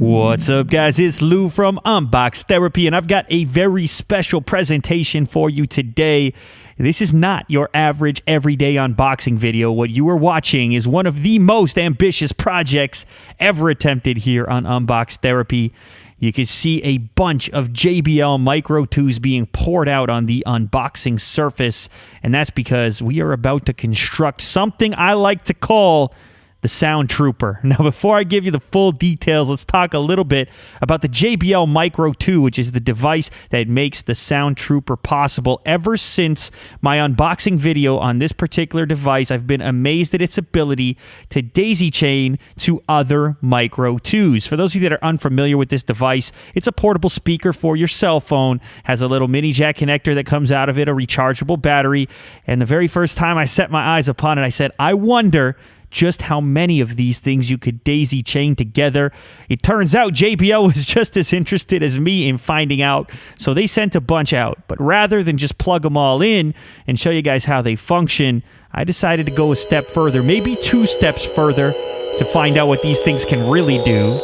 What's up, guys? It's Lou from Unbox Therapy, and I've got a very special presentation for you today. This is not your average everyday unboxing video. What you are watching is one of the most ambitious projects ever attempted here on Unbox Therapy. You can see a bunch of JBL Micro 2s being poured out on the unboxing surface, and that's because we are about to construct something I like to call the Sound Trooper. Now, before I give you the full details, let's talk a little bit about the JBL Micro 2, which is the device that makes the Sound Trooper possible. Ever since my unboxing video on this particular device, I've been amazed at its ability to daisy chain to other Micro 2s. For those of you that are unfamiliar with this device, it's a portable speaker for your cell phone, has a little mini jack connector that comes out of it, a rechargeable battery, and the very first time I set my eyes upon it, I said, I wonder just how many of these things you could daisy chain together. It turns out JBL was just as interested as me in finding out, so they sent a bunch out. But rather than just plug them all in and show you guys how they function, I decided to go a step further, maybe 2 steps further, to find out what these things can really do.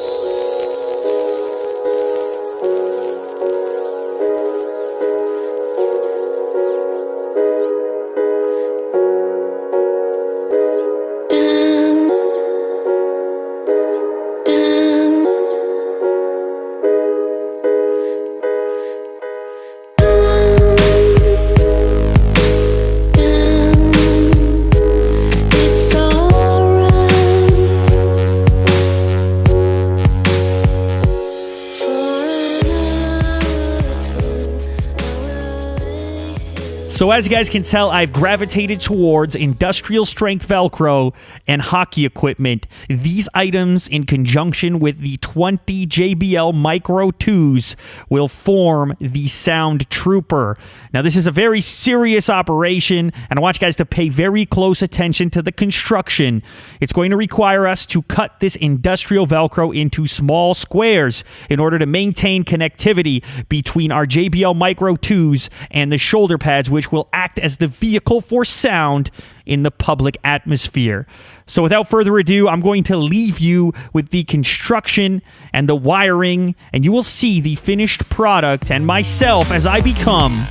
So as you guys can tell, I've gravitated towards industrial strength Velcro and hockey equipment. These items, in conjunction with the 20 JBL Micro 2s, will form the Sound Trooper. Now, this is a very serious operation, and I want you guys to pay very close attention to the construction. It's going to require us to cut this industrial Velcro into small squares in order to maintain connectivity between our JBL Micro 2s and the shoulder pads, which will act as the vehicle for sound in the public atmosphere. So without further ado, I'm going to leave you with the construction and the wiring, and you will see the finished product and myself as I become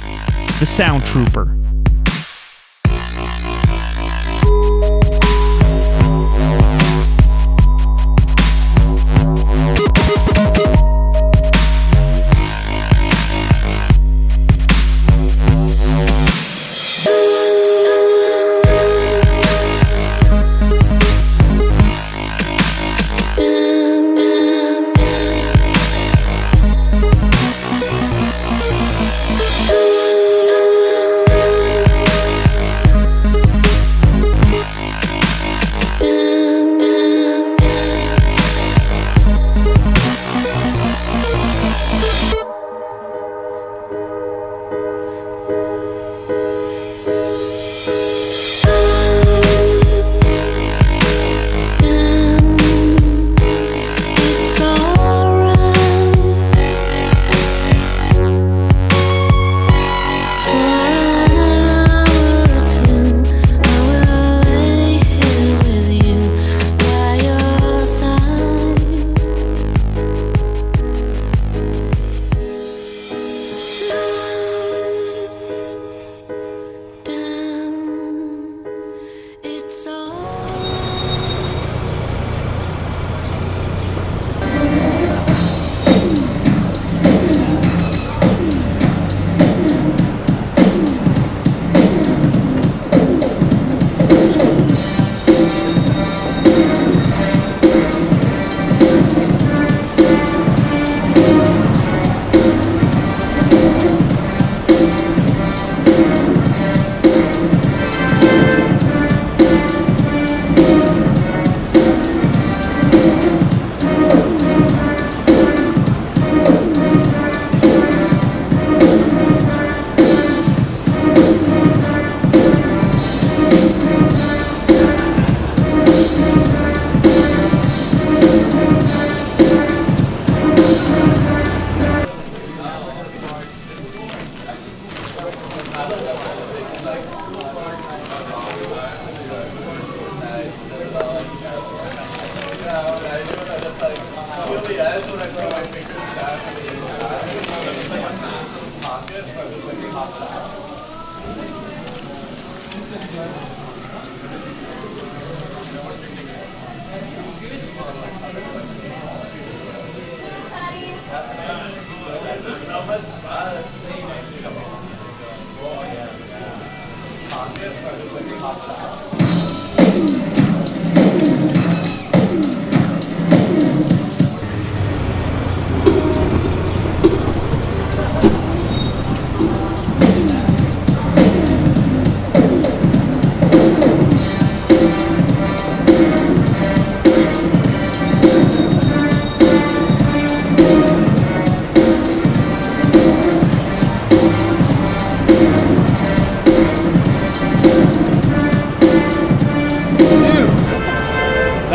the Sound Trooper.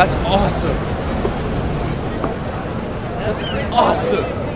That's awesome. That's awesome.